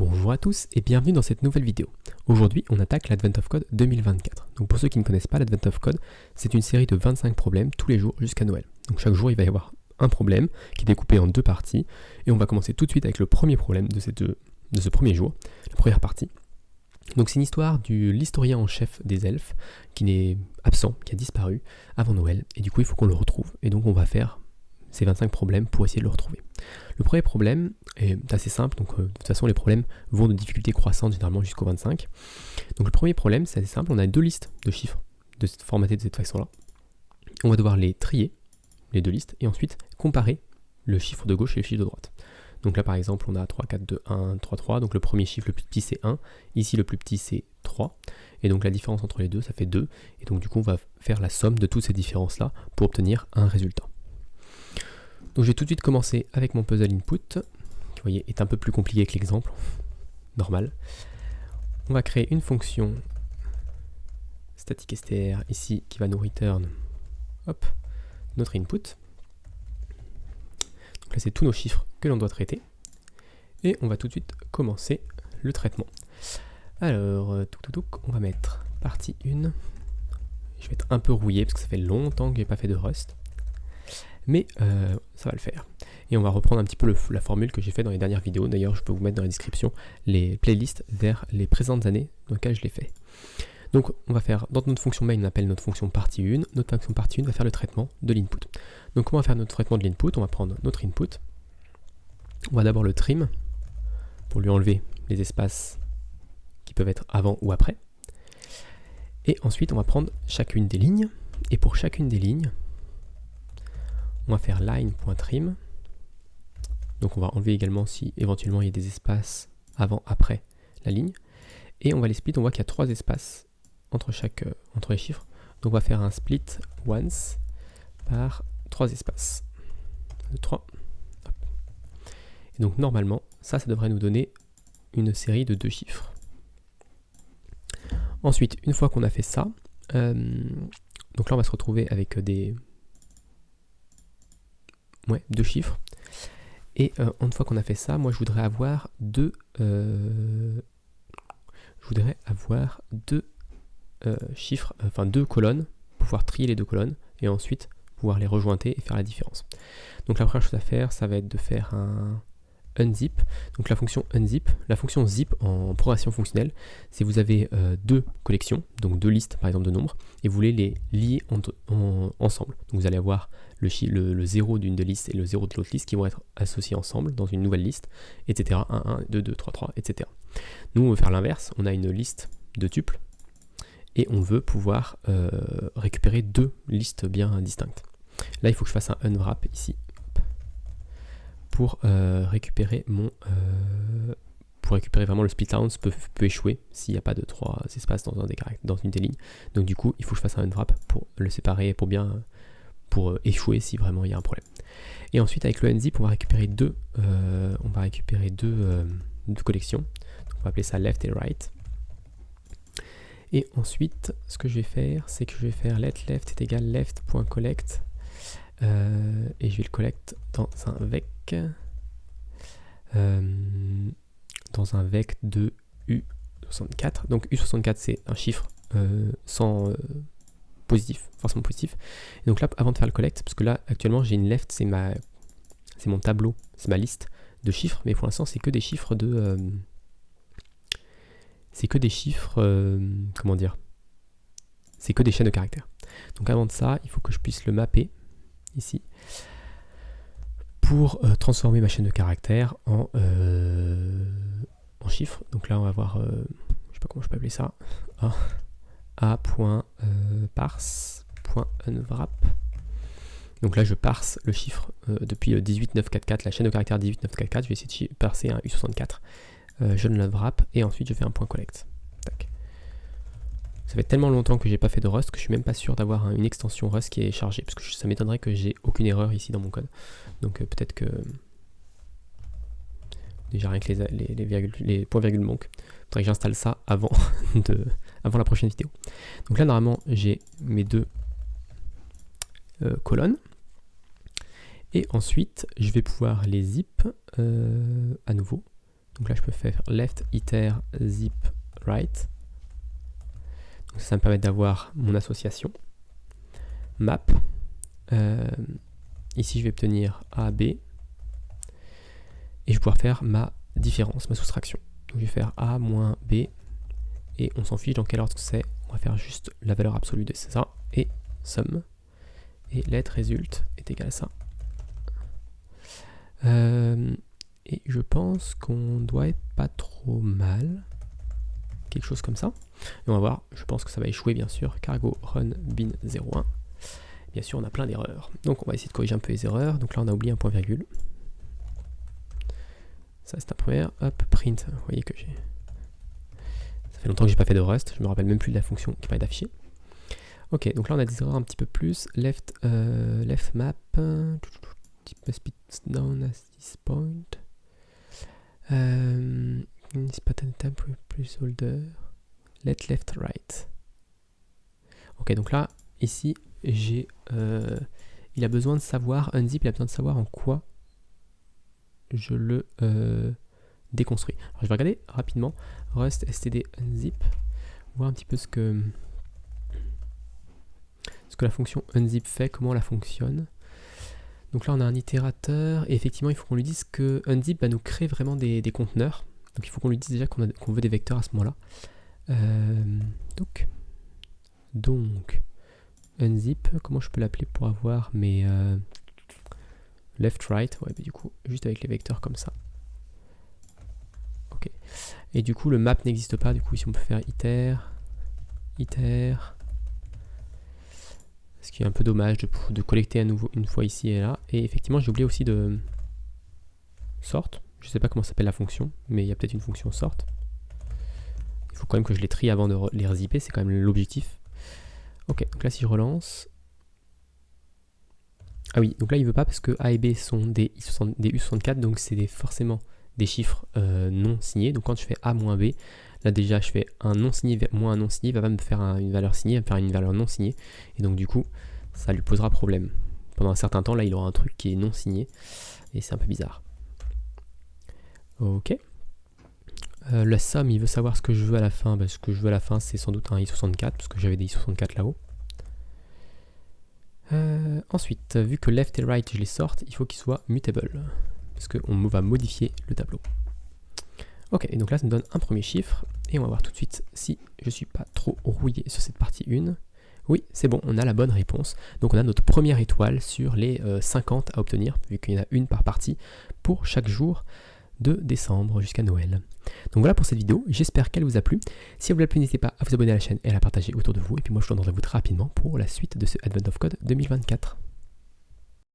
Bonjour à tous et bienvenue dans cette nouvelle vidéo. Aujourd'hui, on attaque l'Advent of Code 2024. Donc pour ceux qui ne connaissent pas l'Advent of Code, c'est une série de 25 problèmes tous les jours jusqu'à Noël. Donc chaque jour, il va y avoir un problème qui est découpé en deux parties. Et on va commencer tout de suite avec le premier problème de ce premier jour, la première partie. Donc c'est une histoire de l'historien en chef des elfes qui n'est absent, qui a disparu avant Noël. Et du coup, il faut qu'on le retrouve. Et donc on va faire ces 25 problèmes pour essayer de le retrouver. Le premier problème est assez simple, donc de toute façon les problèmes vont de difficulté croissante généralement jusqu'au 25. Donc le premier problème c'est assez simple, on a deux listes de chiffres formatées de cette façon-là. On va devoir les trier, les deux listes, et ensuite comparer le chiffre de gauche et le chiffre de droite. Donc là par exemple on a 3, 4, 2, 1, 3, 3, donc le premier chiffre le plus petit c'est 1, ici le plus petit c'est 3, et donc la différence entre les deux ça fait 2, et donc du coup on va faire la somme de toutes ces différences-là pour obtenir un résultat. Donc je vais tout de suite commencer avec mon puzzle input, qui vous voyez est un peu plus compliqué que l'exemple, normal. On va créer une fonction static str ici qui va nous return notre input. Donc là c'est tous nos chiffres que l'on doit traiter. Et on va tout de suite commencer le traitement. Alors, on va mettre partie 1. Je vais être un peu rouillé parce que ça fait longtemps que j'ai pas fait de Rust. Mais ça va le faire. Et on va reprendre un petit peu la formule que j'ai fait dans les dernières vidéos. D'ailleurs, je peux vous mettre dans la description les playlists vers les présentes années dans lesquelles je l'ai fait. Donc, on va faire, dans notre fonction main, on appelle notre fonction partie 1. Notre fonction partie 1 va faire le traitement de l'input. Donc, comment on va faire notre traitement de l'input? On va prendre notre input. On va d'abord le trim pour lui enlever les espaces qui peuvent être avant ou après. Et ensuite, on va prendre chacune des lignes. Et pour chacune des lignes, on va faire line.trim. Donc on va enlever également si éventuellement il y a des espaces avant, après la ligne. Et on va les split, on voit qu'il y a 3 espaces entre les chiffres. Donc on va faire un split once par 3 espaces. 3. Et donc normalement, ça devrait nous donner une série de 2 chiffres. Ensuite, une fois qu'on a fait ça, donc là on va se retrouver avec deux chiffres. Et une fois qu'on a fait ça, moi je voudrais avoir deux chiffres, enfin 2 colonnes, pour pouvoir trier les 2 colonnes et ensuite pouvoir les rejointer et faire la différence. Donc la première chose à faire, ça va être de faire un unzip. Donc la fonction unzip, la fonction zip en programmation fonctionnelle, c'est vous avez 2 collections, donc 2 listes par exemple de nombres, et vous voulez les lier ensemble. Donc vous allez avoir le 0 d'une des listes et le 0 de l'autre liste qui vont être associés ensemble dans une nouvelle liste, etc. 1, 1, 2, 2, 3, 3, etc. Nous, on veut faire l'inverse, on a une liste de tuples et on veut pouvoir récupérer 2 listes bien distinctes. Là, il faut que je fasse un unwrap ici pour récupérer vraiment le split allowance peut échouer s'il n'y a pas de 3 espaces dans une des lignes. Donc du coup, il faut que je fasse un unwrap pour le séparer pour échouer si vraiment il y a un problème. Et ensuite avec le unzip on va récupérer deux collections. Donc, on va appeler ça left et right. Et ensuite ce que je vais faire, c'est que je vais faire let left est égal left.collect et je vais le collect dans un vec de U64. Donc U64 c'est un chiffre sans forcément positif. Et donc là, avant de faire le collect, parce que là, actuellement, j'ai une left, c'est mon tableau, c'est ma liste de chiffres, mais pour l'instant, c'est que des chiffres comment dire, c'est que des chaînes de caractères. Donc avant de ça, il faut que je puisse le mapper, ici, pour transformer ma chaîne de caractères en chiffres. Donc là, on va voir, je sais pas comment je peux appeler ça, a.parse.unwrap. Donc là je parse le chiffre depuis 18944, la chaîne de caractères 18944, je vais essayer de parser un U64, je l'unwrap et ensuite je fais un point collect. Tac. Ça fait tellement longtemps que j'ai pas fait de Rust que je suis même pas sûr d'avoir une extension Rust qui est chargée, parce que ça m'étonnerait que j'ai aucune erreur ici dans mon code. Donc peut-être que déjà rien que les points-virgules manquent. Il faudrait que j'installe ça avant la prochaine vidéo. Donc là normalement j'ai mes 2 colonnes. Et ensuite je vais pouvoir les zip à nouveau. Donc là je peux faire left, iter, zip, right. Donc ça me permet d'avoir mon association. Map. Ici je vais obtenir A, B. Et je vais pouvoir faire ma différence, ma soustraction. Donc je vais faire A moins B. Et on s'en fiche dans quel ordre c'est. On va faire juste la valeur absolue de ça. Et somme. Et let résulte est égal à ça. Et je pense qu'on doit être pas trop mal. Quelque chose comme ça. Et on va voir, je pense que ça va échouer bien sûr. Cargo run bin 01. Bien sûr, on a plein d'erreurs. Donc on va essayer de corriger un peu les erreurs. Donc là, on a oublié un point virgule. Ça, c'est la première. Hop, print. Vous voyez que j'ai... Ça fait longtemps que j'ai pas fait de Rust. Je me rappelle même plus de la fonction qui permet d'afficher. Ok, donc là, on a des erreurs un petit peu plus. Left map. Must be down at this point. This pattern type placeholder. Let left right. Ok, donc là, ici, j'ai... il a besoin de savoir, unzip, il a besoin de savoir en quoi je le déconstruis. Alors, je vais regarder rapidement rust std unzip, voir un petit peu ce que la fonction unzip fait, comment elle fonctionne. Donc là, on a un itérateur, et effectivement, il faut qu'on lui dise que unzip va nous créer vraiment des conteneurs. Donc il faut qu'on lui dise déjà qu'on veut des vecteurs à ce moment-là. Donc unzip, comment je peux l'appeler pour avoir mes left, right, ouais, bah du coup, juste avec les vecteurs comme ça. Ok. Et du coup, le map n'existe pas, du coup, ici on peut faire iter, ce qui est un peu dommage de collecter à nouveau une fois ici et là. Et effectivement, j'ai oublié aussi de sort. Je sais pas comment s'appelle la fonction, mais il y a peut-être une fonction sort. Il faut quand même que je les trie avant de les rezipper, c'est quand même l'objectif. Ok, donc là si je relance... Ah oui, donc là il veut pas parce que A et B sont des U64, donc c'est forcément des chiffres non signés. Donc quand je fais A moins B, là déjà je fais un non signé moins un non signé, il va pas me faire une valeur signée, il va me faire une valeur non signée. Et donc du coup, ça lui posera problème. Pendant un certain temps, là il aura un truc qui est non signé, et c'est un peu bizarre. Ok. La somme, il veut savoir ce que je veux à la fin. Ce que je veux à la fin, c'est sans doute un i64, parce que j'avais des i64 là-haut. Ensuite, vu que left et right, je les sorte, il faut qu'ils soient mutable, parce qu'on va modifier le tableau. Ok, et donc là, ça me donne un premier chiffre, et on va voir tout de suite si je suis pas trop rouillé sur cette partie 1. Oui, c'est bon, on a la bonne réponse. Donc on a notre première étoile sur les 50 à obtenir, vu qu'il y en a une par partie, pour chaque jour de décembre jusqu'à Noël. Donc voilà pour cette vidéo, j'espère qu'elle vous a plu. Si elle vous a plu, n'hésitez pas à vous abonner à la chaîne et à la partager autour de vous. Et puis moi je vous donnerai très rapidement pour la suite de ce Advent of Code 2024.